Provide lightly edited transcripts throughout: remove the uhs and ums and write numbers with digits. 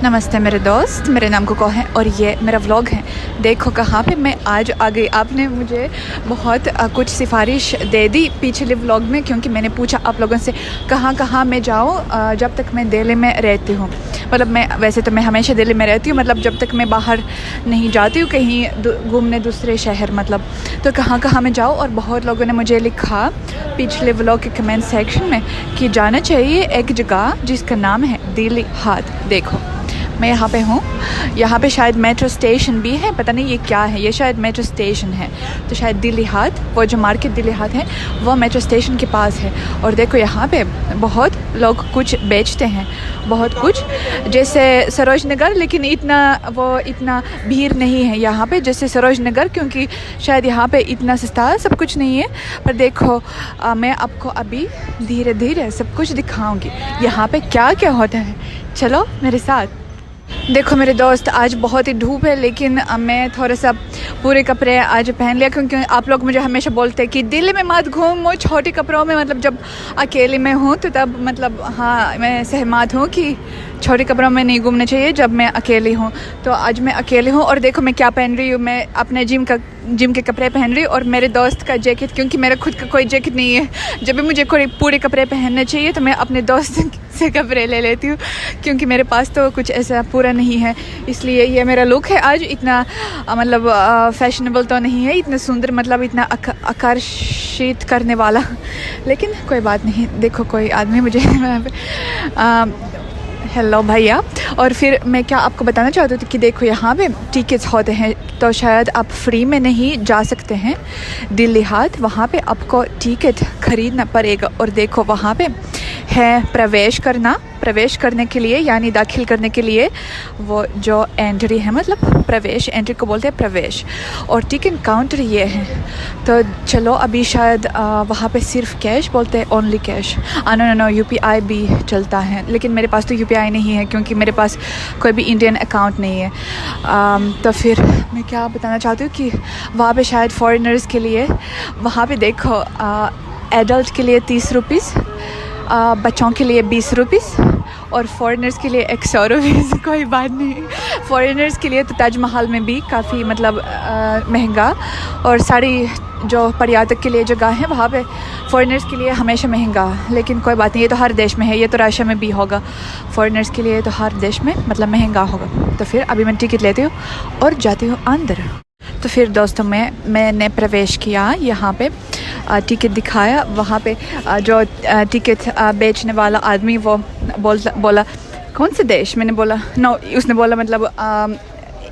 नमस्ते मेरे दोस्त, मेरे नाम कोको है और ये मेरा व्लॉग है। देखो कहाँ पे मैं आज आ गई। आपने मुझे बहुत कुछ सिफारिश दे दी पिछले व्लॉग में, क्योंकि मैंने पूछा आप लोगों से कहाँ कहाँ मैं जाऊँ जब तक मैं दिल्ली में रहती हूँ। मतलब मैं वैसे तो मैं हमेशा दिल्ली में रहती हूँ, मतलब जब तक मैं बाहर नहीं जाती हूँ कहीं घूमने दूसरे शहर, मतलब तो कहाँ कहाँ मैं जाऊँ। और बहुत लोगों ने मुझे लिखा पिछले व्लॉग के कमेंट सेक्शन में कि जाना चाहिए एक जगह जिसका नाम है दिल्ली हाट। देखो मैं यहाँ पे हूँ, यहाँ पे शायद मेट्रो स्टेशन भी है, पता नहीं ये क्या है, ये शायद मेट्रो स्टेशन है। तो शायद दिल्ली हाट, वो जो मार्केट दिल्ली हाट है वो मेट्रो स्टेशन के पास है। और देखो यहाँ पे बहुत लोग कुछ बेचते हैं, बहुत कुछ, जैसे सरोज नगर, लेकिन इतना भीड़ नहीं है यहाँ पे जैसे सरोज नगर, क्योंकि शायद यहाँ पे इतना सस्ता सब कुछ नहीं है। पर देखो मैं आपको अभी धीरे धीरे सब कुछ दिखाऊंगी यहाँ पे क्या क्या होता है। चलो मेरे साथ। देखो मेरे दोस्त, आज बहुत ही धूप है, लेकिन मैं थोड़ा सा पूरे कपड़े आज पहन लिया, क्योंकि आप लोग मुझे हमेशा बोलते हैं कि दिल्ली में मत घूमो छोटे कपड़ों में। मतलब जब अकेले में हूँ तो तब मतलब हाँ मैं सहमत हूँ कि छोटे कपड़ों में नहीं घूमना चाहिए जब मैं अकेली हूँ। तो आज मैं अकेली हूँ और देखो मैं क्या पहन रही हूँ। मैं अपने जिम के कपड़े पहन रही हूँ और मेरे दोस्त का जैकेट, क्योंकि मेरा खुद का कोई जैकेट नहीं है। जब भी मुझे कोई पूरे कपड़े पहनने चाहिए तो मैं अपने दोस्त से कपड़े ले लेती हूँ, क्योंकि मेरे पास तो कुछ ऐसा पूरा नहीं है। इसलिए ये मेरा लुक है आज। इतना मतलब फैशनेबल तो नहीं है, इतना सुंदर, मतलब इतना आकर्षित करने वाला, लेकिन कोई बात नहीं। देखो कोई आदमी मुझे हेलो भैया। और फिर मैं क्या आपको बताना चाहती थी कि देखो यहाँ पे टिकट्स होते हैं, तो शायद आप फ्री में नहीं जा सकते हैं दिल्ली हाट, वहाँ पे आपको टिकट खरीदना पड़ेगा। और देखो वहाँ पे है प्रवेश करने के लिए, यानी दाखिल करने के लिए वो जो एंट्री है, मतलब प्रवेश, एंट्री को बोलते हैं प्रवेश, और टिकट काउंटर ये है। तो चलो अभी शायद वहाँ पे सिर्फ कैश बोलते हैं, ओनली कैश। नो यूपीआई भी चलता है, लेकिन मेरे पास तो यूपीआई नहीं है, क्योंकि मेरे पास कोई भी इंडियन अकाउंट नहीं है। तो फिर मैं क्या बताना चाहती हूँ कि वहाँ पे शायद फॉरेनर्स के लिए, वहाँ पे देखो एडल्ट के लिए 30 रुपीज़, बच्चों के लिए 20 रुपीज़ और फॉरेनर्स के लिए 100 रुपीज़। कोई बात नहीं, फॉरेनर्स के लिए तो ताजमहल में भी काफ़ी मतलब महंगा, और सारी जो पर्यटक के लिए जगह है वहाँ पे फॉरेनर्स के लिए हमेशा महंगा, लेकिन कोई बात नहीं, ये तो हर देश में है, ये तो रशिया में भी होगा। फॉरेनर्स के लिए तो हर देश में मतलब महंगा होगा। तो फिर अभी मैं टिकट लेती हूँ और जाती हूँ अंदर। तो फिर दोस्तों मैंने प्रवेश किया, यहाँ पे टिकट दिखाया, वहाँ पे जो टिकट बेचने वाला आदमी वो बोला कौन से देश, मैंने बोला नो, उसने बोला मतलब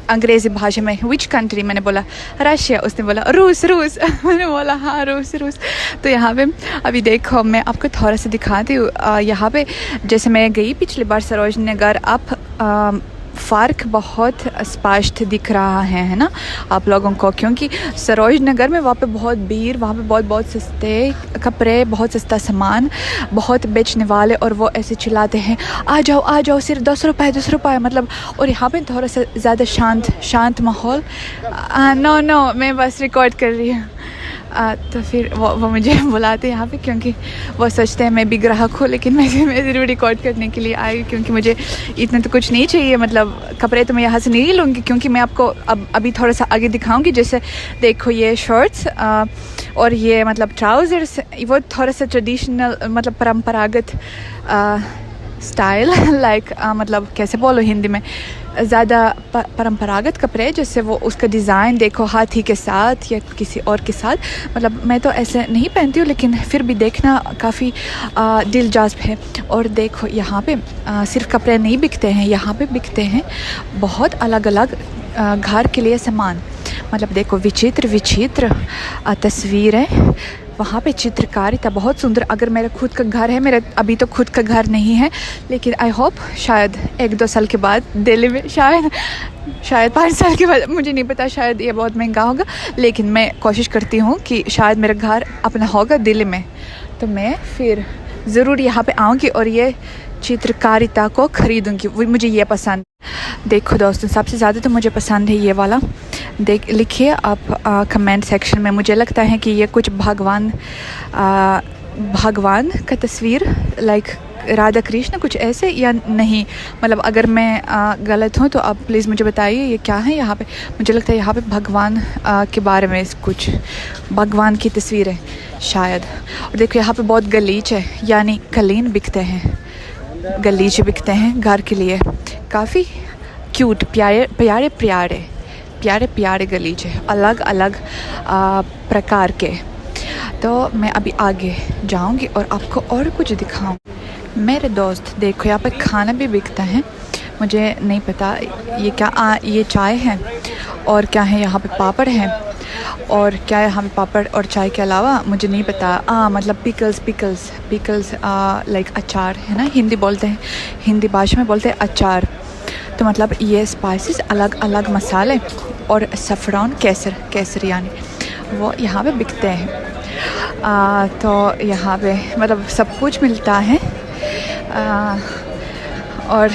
अंग्रेज़ी भाषा में विच कंट्री, मैंने बोला रशिया, उसने बोला रूस। मैंने बोला हाँ रूस। तो यहाँ पे अभी देखो मैं आपको थोड़ा सा दिखाती हूँ। यहाँ पे जैसे मैं गई पिछली बार सरोज नगर, आप फ़र्क बहुत स्पष्ट दिख रहा है ना आप लोगों को, क्योंकि सरोज नगर में वहाँ पे बहुत भीड़, वहाँ पे बहुत सस्ते कपड़े, बहुत सस्ता सामान, बहुत बेचने वाले, और वो ऐसे चिल्लाते हैं आ जाओ सिर्फ 10 रुपये मतलब। और यहाँ पे थोड़ा सा ज़्यादा शांत माहौल। नो मैं बस रिकॉर्ड कर रही हूँ। तो फिर वो मुझे बुलाते हैं यहाँ पे, क्योंकि वो सोचते हैं मैं भी ग्राहक हूँ, लेकिन मैं ज़रूर रिकॉर्ड करने के लिए आई, क्योंकि मुझे इतना तो कुछ नहीं चाहिए। मतलब कपड़े तो मैं यहाँ से नहीं लूँगी, क्योंकि मैं आपको अभी थोड़ा सा आगे दिखाऊंगी। जैसे देखो ये शर्ट्स और ये मतलब ट्राउज़र्स, वो थोड़ा सा ट्रेडिशनल, मतलब परंपरागत स्टाइल, लाइक मतलब कैसे बोलो हिंदी में, ज़्यादा परंपरागत कपड़े, जैसे वो उसका डिज़ाइन देखो हाथी के साथ या किसी और के साथ। मतलब मैं तो ऐसे नहीं पहनती हूँ, लेकिन फिर भी देखना काफ़ी दिलचस्प है। और देखो यहाँ पे सिर्फ कपड़े नहीं बिकते हैं, यहाँ पे बिकते हैं बहुत अलग अलग घर के लिए सामान। मतलब देखो विचित्र तस्वीरें, वहाँ पे चित्रकारिता बहुत सुंदर। अगर मेरा खुद का घर है, मेरा अभी तो खुद का घर नहीं है, लेकिन आई होप शायद 1-2 साल के बाद दिल्ली में, शायद 5 साल के बाद, मुझे नहीं पता, शायद ये बहुत महंगा होगा, लेकिन मैं कोशिश करती हूँ कि शायद मेरा घर अपना होगा दिल्ली में, तो मैं फिर ज़रूर यहाँ पे आऊँगी और ये चित्रकारिता को ख़रीदूँगी। मुझे ये पसंद। देखो दोस्तों, सबसे ज़्यादा तो मुझे पसंद है ये वाला। लिखिए आप कमेंट सेक्शन में। मुझे लगता है कि ये कुछ भगवान का तस्वीर, लाइक राधा कृष्ण कुछ ऐसे या नहीं, मतलब अगर मैं गलत हूँ तो आप प्लीज़ मुझे बताइए ये क्या है यहाँ पे। मुझे लगता है यहाँ पे भगवान के बारे में कुछ, भगवान की तस्वीर है शायद। और देखो यहाँ पे बहुत गलीच है, यानी कलीन बिकते हैं, गलीचे बिकते हैं घर के लिए। काफ़ी क्यूट, प्यारे प्यारे प्यारे प्यारे प्यारे गलीचे, अलग अलग प्रकार के। तो मैं अभी आगे जाऊंगी और आपको और कुछ दिखाऊं। मेरे दोस्त देखो यहाँ पे खाना भी बिकता है, मुझे नहीं पता ये क्या, ये चाय है और क्या है, यहाँ पे पापड़ है और क्या है यहाँ पे, पापड़ और चाय के अलावा मुझे नहीं पता। मतलब पिकल्स लाइक अचार है ना, हिंदी बोलते हैं, हिंदी भाषा में बोलते हैं अचार। तो मतलब ये स्पाइसेस, अलग अलग मसाले और सफ़रान, केसर यानी वो यहाँ पे बिकते हैं। तो यहाँ पे मतलब सब कुछ मिलता है। और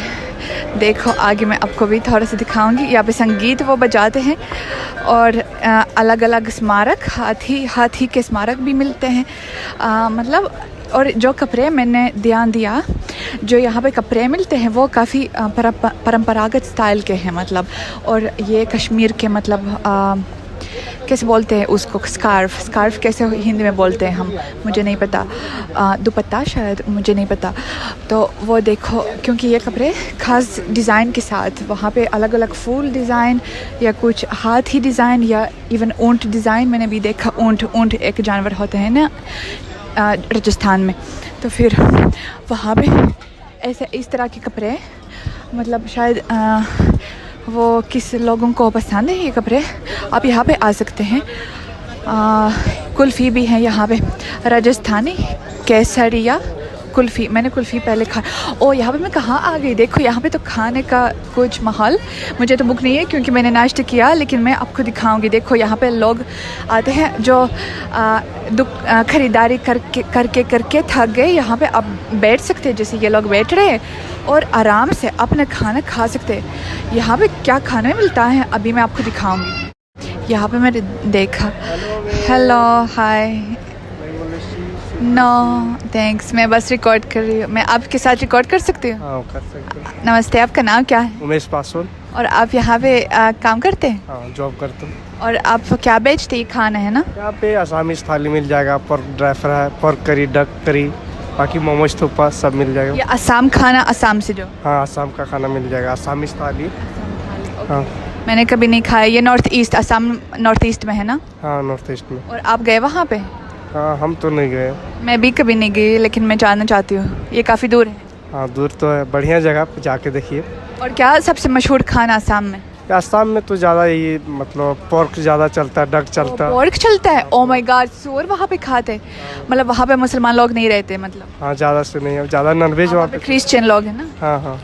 देखो आगे मैं आपको भी थोड़ा सा दिखाऊंगी। यहाँ पे संगीत वो बजाते हैं और अलग अलग स्मारक, हाथी के स्मारक भी मिलते हैं। मतलब और जो कपड़े मैंने ध्यान दिया, जो यहाँ पे कपड़े मिलते हैं वो काफ़ी परंपरागत स्टाइल के हैं मतलब। और ये कश्मीर के मतलब कैसे बोलते हैं उसको, स्कार्फ कैसे हिंदी में बोलते हैं हम, मुझे नहीं पता, दुपट्टा शायद, मुझे नहीं पता। तो वो देखो, क्योंकि ये कपड़े खास डिज़ाइन के साथ, वहाँ पे अलग अलग फूल डिज़ाइन या कुछ हाथी डिज़ाइन या इवन ऊँट डिज़ाइन मैंने भी देखा। ऊँट एक जानवर होते हैं ना राजस्थान में, तो फिर वहाँ पे ऐसे इस तरह के कपड़े, मतलब शायद वो किस लोगों को पसंद है ये कपड़े, आप यहाँ पे आ सकते हैं। कुल्फ़ी भी है यहाँ पे, राजस्थानी केसरिया कुल्फ़ी, मैंने कुल्फ़ी पहले खा। ओ यहाँ पे मैं कहाँ आ गई, देखो यहाँ पे तो खाने का कुछ माहौल, मुझे तो भूख नहीं है क्योंकि मैंने नाश्ता किया, लेकिन मैं आपको दिखाऊंगी। देखो यहाँ पे लोग आते हैं जो ख़रीदारी करके थक गए, यहाँ पे आप बैठ सकते हैं, जैसे ये लोग बैठ रहे हैं और आराम से अपना खाना खा सकते हैं। यहाँ पे क्या खाने मिलता है अभी मैं आपको दिखाऊंगी। यहाँ पे मैंने देखा, हेलो हाय, नो थैंक्स, मैं बस रिकॉर्ड कर रही हूँ। मैं आपके साथ रिकॉर्ड कर सकती हूँ? हाँ कर सकते हैं। नमस्ते, आपका नाम क्या है? उमेश पासवान। और आप यहाँ पे काम करते हैं? हाँ जॉब करता हूँ। और आप क्या बेचते हैं? खाना है ना यहाँ पे आसामी थाली मिल जाएगा, पर्क ड्राई फ्राई, पर्क करी, डक करी, बाकी मोमोज थुप्पा सब मिल जाएगा। ये असम खाना, असम से जो? हाँ आसाम का खाना मिल जाएगा, आसामी थाली। हाँ मैंने कभी नहीं खाया। ये north east, Assam north east में है ना? हाँ नॉर्थ ईस्ट में। और आप गए वहाँ पे? हाँ हम तो नहीं गए। मैं भी कभी नहीं गई, लेकिन मैं जानना चाहती हूँ। ये काफ़ी दूर है? हाँ दूर तो है, बढ़िया जगह पे जाके देखिए। और क्या सबसे मशहूर खाना असम में? आसाम में तो ज़्यादा ये मतलब पोर्क ज़्यादा चलता है, डक चलता है। पोर्क चलता है? ओ माय गॉड, सूअर वहाँ पे खाते हैं? मतलब वहाँ पे मुसलमान लोग नहीं रहते मतलब? हाँ ज़्यादा से नहीं है, ज़्यादा नॉनवेज वहाँ पे क्रिश्चियन लोग हैं ना? हाँ हाँ।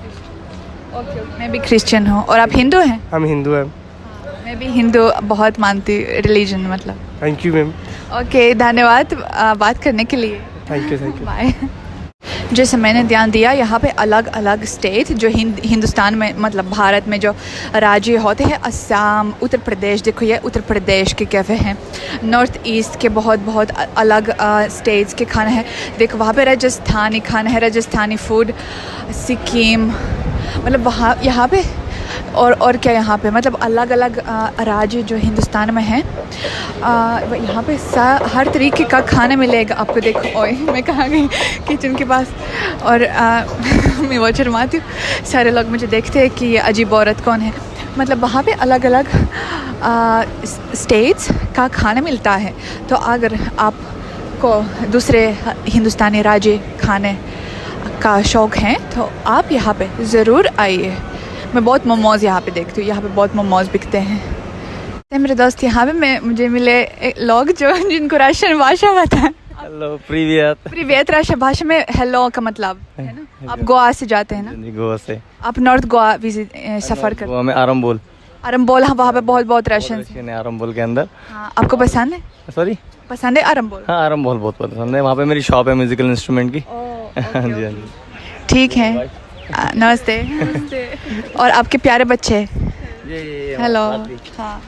ओके, मैं भी क्रिश्चियन हूँ। और आप हिंदू हैं? हम हिंदू हैं। मैं भी हिंदू बहुत मानती हूँ, रिलीजन मतलब। Thank you ma'am. ओके, धन्यवाद बात करने के लिए। Thank you bye. जैसे मैंने ध्यान दिया, यहाँ पे अलग अलग स्टेट जो हिंदुस्तान में मतलब भारत में जो राज्य होते हैं, असम, उत्तर प्रदेश, देखो ये उत्तर प्रदेश के कैफ़े हैं। नॉर्थ ईस्ट के बहुत अलग स्टेट्स के खाना है। देखो वहाँ पे राजस्थानी खाना है, राजस्थानी फूड, सिक्किम, मतलब वहाँ यहाँ पे और क्या यहाँ पे मतलब अलग अलग राज्य जो हिंदुस्तान में हैं, यहाँ पे हर तरीके का खाना मिलेगा आपको। देखो ओए मैं कहाँ गई किचन के पास, और मैं वो शर्माती हूँ, सारे लोग मुझे देखते हैं कि ये अजीब औरत कौन है। मतलब वहाँ पे अलग अलग स्टेट्स का खाना मिलता है। तो अगर आपको दूसरे हिंदुस्तानी राज्य खाने का शौक़ है तो आप यहाँ पे ज़रूर आइए। मैं बहुत मोमोज़ यहाँ पे देखती हूँ, यहाँ पे बहुत मोमोज़ बिकते हैं। मेरे दोस्त यहाँ पे मुझे मिले लोग जो जिनको राष्ट्रीय भाषा पता है। हेलो, प्रीवियत राष्ट्रीय भाषा में हेलो का मतलब है ना। आप गोवा से जाते हैं ना? गोवा से। आप नॉर्थ गोवा विजिट सफ़र कर? गोवा में आरंबोल। हाँ, वहाँ पे बहुत रशियन है आरंबोल के अंदर। हाँ, आपको पसंद है? सॉरी, पसंद है आरंबोल? हाँ आरंबोल बहुत पसंद है। वहाँ पे मेरी शॉप है म्यूजिकल इंस्ट्रूमेंट की। हाँ जी हाँ जी। ठीक है, नमस्ते। और आपके प्यारे बच्चे? हेलो। हाँ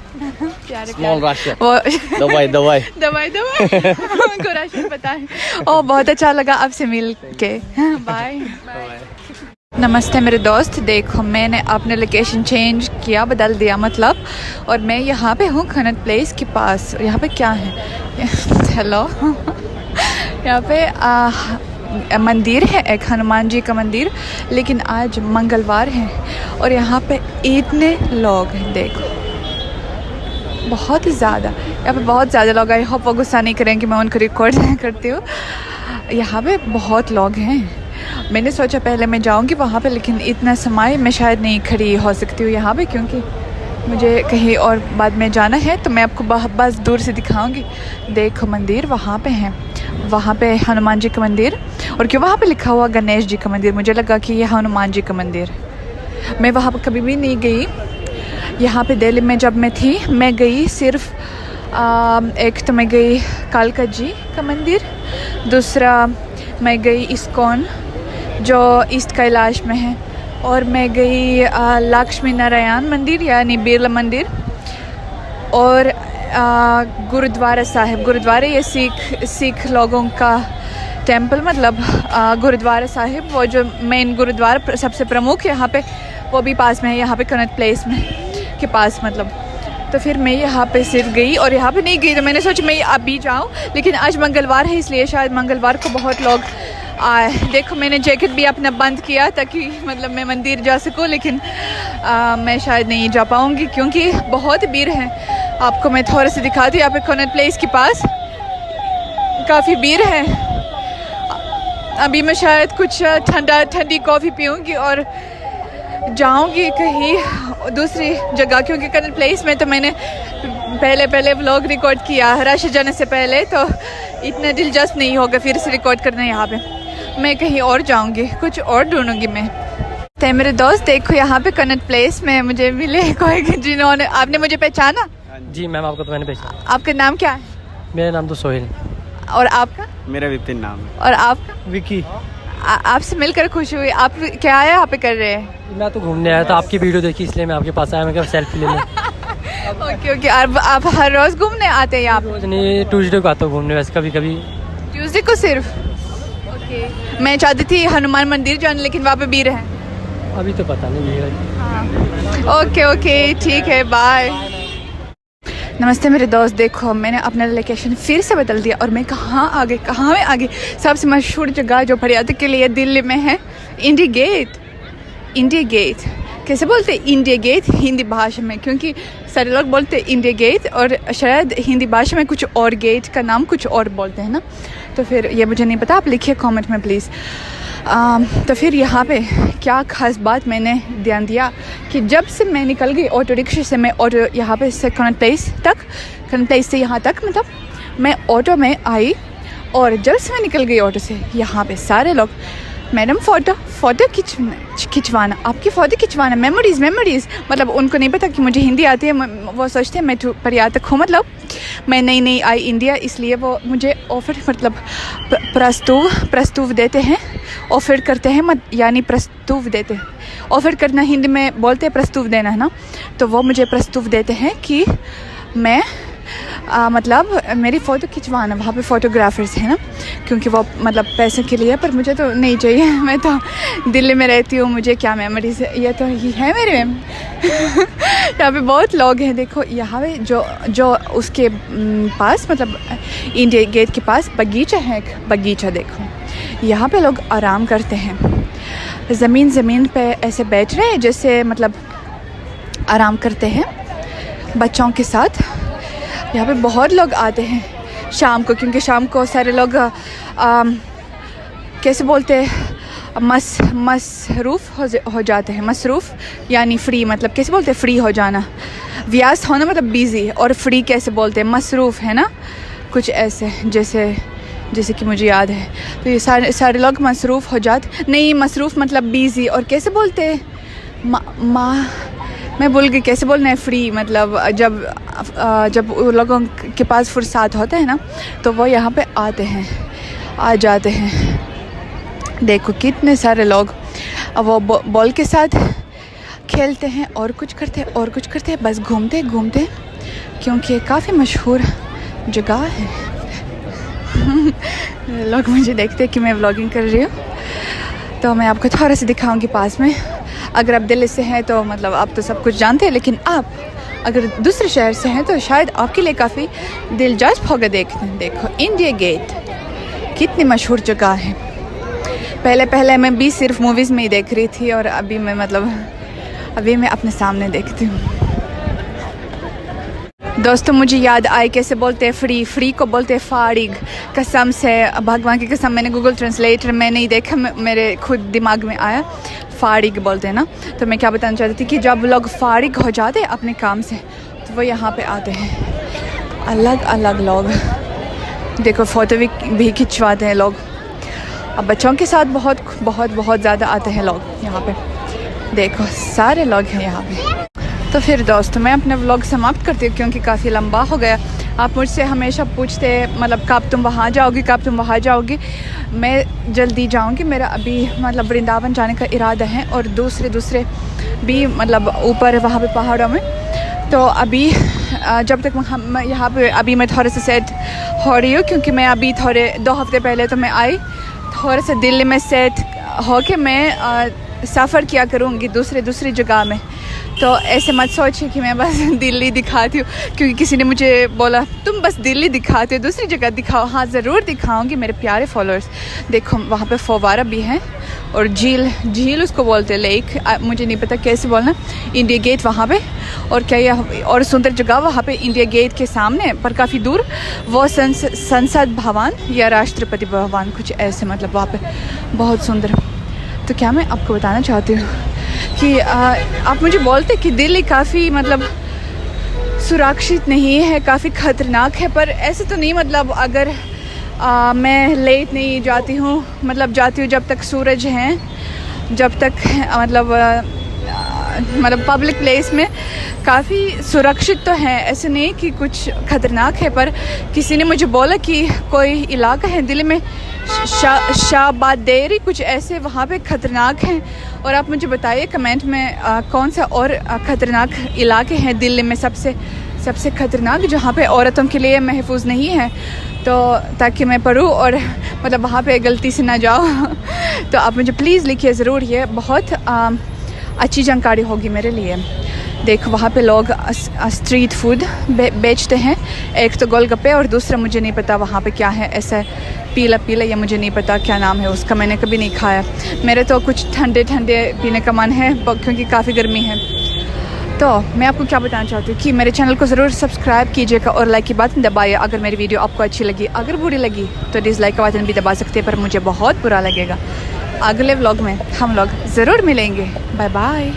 स्मॉल राशन। वो दवाई दवाई दवाई उनको राशन पता है। ओ बहुत अच्छा लगा आपसे मिल के। बाय। नमस्ते मेरे दोस्त, देखो मैंने अपने लोकेशन चेंज किया, बदल दिया मतलब, और मैं यहाँ पे हूँ कनॉट प्लेस के पास। यहाँ पे क्या है? हेलो। यहाँ पे मंदिर है, एक हनुमान जी का मंदिर, लेकिन आज मंगलवार है और यहाँ पे इतने लोग हैं, देखो बहुत ज़्यादा। यहाँ पे बहुत ज़्यादा लोग आए। होप वो गुस्सा नहीं करें कि मैं उनको रिकॉर्ड करती हूँ। यहाँ पे बहुत लोग हैं। मैंने सोचा पहले मैं जाऊँगी वहाँ पे, लेकिन इतना समय मैं शायद नहीं खड़ी हो सकती हूँ यहाँ पे, क्योंकि मुझे कहीं और बाद में जाना है। तो मैं आपको बस दूर से दिखाऊंगी। देखो मंदिर वहाँ पे है, वहाँ पे हनुमान जी का मंदिर, और क्यों वहाँ पे लिखा हुआ गणेश जी का मंदिर? मुझे लगा कि ये हनुमान जी का मंदिर। मैं वहाँ पर कभी भी नहीं गई। यहाँ पे दिल्ली में जब मैं थी, मैं गई सिर्फ एक तो मैं गई कालका जी का मंदिर, दूसरा मैं गई इस्कॉन जो ईस्ट कैलाश में है, और मैं गई लक्ष्मी नारायण मंदिर यानी बिरला मंदिर, और गुरुद्वारा साहिब। गुरुद्वारा ये सिख लोगों का टेंपल, मतलब गुरुद्वारा साहिब, वो जो मेन गुरुद्वारा सबसे प्रमुख यहाँ पे, वो भी पास में है, यहाँ पे कनॉट प्लेस में के पास मतलब। तो फिर मैं यहाँ पे सिर्फ गई, और यहाँ पे नहीं गई तो मैंने सोचा मैं अभी जाऊँ, लेकिन आज मंगलवार है इसलिए शायद मंगलवार को बहुत लोग आए। देखो मैंने जैकेट भी अपना बंद किया ताकि मतलब मैं मंदिर जा सकूँ, लेकिन मैं शायद नहीं जा पाऊँगी क्योंकि बहुत भीड़ है। आपको मैं थोड़ा सा दिखाती हूँ। यहाँ पे कनॉट प्लेस के पास काफ़ी भीड़ है। अभी मैं शायद कुछ ठंडी कॉफ़ी पीऊँगी और जाऊँगी कहीं दूसरी जगह, क्योंकि कनॉट प्लेस में तो मैंने पहले व्लॉग रिकॉर्ड किया रश जाने से पहले, तो इतना दिलचस्प नहीं होगा फिर से रिकॉर्ड करना यहाँ पे। मैं कहीं और जाऊँगी, कुछ और ढूंढूंगी मैं। तो मेरे दोस्त देखो यहाँ पे कनॉट प्लेस में मुझे मिले कोई, जिन्होंने, आपने मुझे पहचाना? जी मैम, आपको तो मैंने पहचाना। आपका नाम क्या है? मेरा नाम तो सोहेल। और आपका? मेरा विपिन नाम है। और आपका? विकी। आपसे मिलकर खुश हुई। आप क्या है यहाँ पे कर रहे हैं? मैं तो घूमने आया था, आपकी वीडियो देखी इसलिए मैं आपके पास आया, मैं क्या सेल्फी लेने। ओके। आप हर रोज़ घूमने आते हैं यहाँ पे? रोज नहीं, ट्यूसडे को आता हूँ घूमने, वैसे कभी कभी। ट्यूसडे को सिर्फ? ओके। मैं चाहती थी हनुमान मंदिर जाने, लेकिन वहाँ पे भीड़ है। अभी तो पता नहीं है। हाँ। ओके ठीक है, बाय। नमस्ते मेरे दोस्त, देखो मैंने अपना लोकेशन फिर से बदल दिया और मैं कहाँ आ गई? सबसे मशहूर जगह जो पर्यटक के लिए दिल्ली में है, इंडिया गेट। कैसे बोलते हैं इंडिया गेट हिंदी भाषा में? क्योंकि सारे लोग बोलते हैं इंडिया गेट, और शायद हिंदी भाषा में कुछ और गेट का नाम कुछ और बोलते हैं ना, तो फिर ये मुझे नहीं पता, आप लिखिए कमेंट में प्लीज़। तो फिर यहाँ पे क्या ख़ास बात मैंने ध्यान दिया कि जब से मैं निकल गई ऑटो रिक्शा से, मैं ऑटो यहाँ पे से कनॉट प्लेस से यहाँ तक, मतलब मैं ऑटो में आई, और जब से मैं निकल गई ऑटो से, यहाँ पे सारे लोग मैडम फ़ोटो खिंचवाना, आपकी फ़ोटो खिंचवाना, मेमोरीज़। मतलब उनको नहीं पता कि मुझे हिंदी आती है, वो सोचते हैं मैं पर्यटक हूँ, मतलब मैं नई आई इंडिया, इसलिए वो मुझे ऑफ़र मतलब प्रस्तुव देते हैं, ऑफ़र करते हैं, यानी प्रस्तुव देते हैं। ऑफ़र करना हिंदी में बोलते हैं, प्रस्तुव देना है ना, तो वो मुझे प्रस्तुव देते हैं कि मैं मतलब मेरी फ़ोटो खिंचवाना, वहाँ पे फ़ोटोग्राफर्स हैं ना, क्योंकि वो मतलब पैसे के लिए, पर मुझे तो नहीं चाहिए, मैं तो दिल्ली में रहती हूँ, मुझे क्या मेमोरीज है, ये तो ही है मेरे यहाँ पे बहुत लोग हैं। देखो यहाँ पे जो उसके पास, मतलब इंडिया गेट के पास बगीचा है, एक बगीचा देखो, यहाँ पे लोग आराम करते हैं, ज़मीन पे ऐसे बैठ रहे हैं, जैसे मतलब आराम करते हैं बच्चों के साथ। यहाँ पे बहुत लोग आते हैं शाम को, क्योंकि शाम को सारे लोग कैसे बोलते हैं, मसरूफ़ हो जाते हैं। मसरूफ़ यानी फ्री, मतलब कैसे बोलते हैं, फ्री हो जाना, व्यस्त होना मतलब बिज़ी, और फ्री कैसे बोलते हैं, मसरूफ़ है ना, कुछ ऐसे जैसे कि मुझे याद है। तो ये सारे लोग मसरूफ़ हो जाते, नहीं मसरूफ़ मतलब बिज़ी, और कैसे बोलते हैं मैं भूल गई कैसे बोलना है, फ्री मतलब जब उन लोगों के पास फुर्सत होता है ना, तो वो यहाँ पे आ जाते हैं। देखो कितने सारे लोग वो बॉल के साथ खेलते हैं और कुछ करते हैं और कुछ करते हैं, बस घूमते घूमते, क्योंकि काफ़ी मशहूर जगह है। लोग मुझे देखते हैं कि मैं व्लॉगिंग कर रही हूँ, तो मैं आपको थोड़ा सा दिखाऊंगी पास में। अगर आप दिल्ली से हैं तो मतलब आप तो सब कुछ जानते हैं, लेकिन आप अगर दूसरे शहर से हैं तो शायद आपके लिए काफ़ी दिलचस्प होगा देखते हैं। देखो इंडिया गेट कितनी मशहूर जगह है। पहले मैं भी सिर्फ मूवीज़ में ही देख रही थी, और अभी मैं अपने सामने देखती हूँ। दोस्तों मुझे याद आए कैसे बोलते हैं फ्री को बोलते हैं फारिग। कसम से, भगवान की कसम, मैंने गूगल ट्रांसलेटर में नहीं देखा, मेरे खुद दिमाग में आया फारिग बोलते हैं ना। तो मैं क्या बताना चाहती थी कि जब लोग फारिग हो जाते हैं अपने काम से तो वो यहाँ पे आते हैं। अलग अलग लोग, देखो फ़ोटो भी खिंचवाते हैं लोग। अब बच्चों के साथ बहुत ज़्यादा आते हैं लोग यहाँ पे। देखो सारे लोग हैं यहाँ पे। तो फिर दोस्तों मैं अपना व्लॉग समाप्त करती हूँ, क्योंकि काफ़ी लंबा हो गया। आप मुझसे हमेशा पूछते हैं मतलब कब तुम वहाँ जाओगी, कब तुम वहाँ जाओगी। मैं जल्दी जाऊँगी, मेरा अभी मतलब वृंदावन जाने का इरादा है, और दूसरे भी मतलब ऊपर वहाँ पे पहाड़ों में। तो अभी जब तक हम यहाँ पे अभी मैं थोड़ा सा सेट हो रही हूँ, क्योंकि मैं अभी 2 हफ्ते पहले तो मैं आई, थोड़ा सा दिल्ली में सेट हो के मैं सफ़र किया करूँगी दूसरी जगह में। तो ऐसे मत सोचिए कि मैं बस दिल्ली दिखाती हूँ, क्योंकि किसी ने मुझे बोला तुम बस दिल्ली दिखाते हो, दूसरी जगह दिखाओ। हाँ ज़रूर दिखाऊंगी मेरे प्यारे फॉलोअर्स। देखो वहाँ पे फव्वारा भी है, और झील उसको बोलते हैं, लेक, मुझे नहीं पता कैसे बोलना। इंडिया गेट वहाँ पे, और क्या यह और सुंदर जगह वहाँ पे इंडिया गेट के सामने पर काफ़ी दूर वो संसद भवन या राष्ट्रपति भवन, कुछ ऐसे मतलब वहाँ पे बहुत सुंदर। तो क्या मैं आपको बताना चाहती हूँ कि आप मुझे बोलते कि दिल्ली काफ़ी मतलब सुरक्षित नहीं है, काफ़ी ख़तरनाक है, पर ऐसे तो नहीं। मतलब अगर मैं लेट नहीं जाती हूँ, मतलब जाती हूँ जब तक सूरज है, जब तक मतलब पब्लिक प्लेस में काफ़ी सुरक्षित तो है, ऐसे नहीं कि कुछ ख़तरनाक है। पर किसी ने मुझे बोला कि कोई इलाका है दिल्ली में, शाहबादेरी कुछ ऐसे, वहाँ पे ख़तरनाक हैं। और आप मुझे बताइए कमेंट में कौन सा और ख़तरनाक इलाके हैं दिल्ली में सबसे ख़तरनाक, जहाँ पे औरतों के लिए महफूज नहीं है, तो ताकि मैं पढ़ूँ और मतलब वहाँ पे गलती से ना जाओ। तो आप मुझे प्लीज़ लिखिए ज़रूर, ये बहुत अच्छी जानकारी होगी मेरे लिए। देखो वहाँ पे लोग स्ट्रीट फूड बेचते हैं, एक तो गोलगप्पे और दूसरा मुझे नहीं पता वहाँ पे क्या है, ऐसा पीला या मुझे नहीं पता क्या नाम है उसका, मैंने कभी नहीं खाया। मेरे तो कुछ ठंडे पीने का मन है, क्योंकि काफ़ी गर्मी है। तो मैं आपको क्या बताना चाहती हूँ कि मेरे चैनल को ज़रूर सब्सक्राइब कीजिएगा और लाइक की बटन दबाइए अगर मेरी वीडियो आपको अच्छी लगी। अगर बुरी लगी तो डिसलाइक का बटन भी दबा सकते हैं, पर मुझे बहुत बुरा लगेगा। अगले व्लॉग में हम लोग ज़रूर मिलेंगे। Bye bye.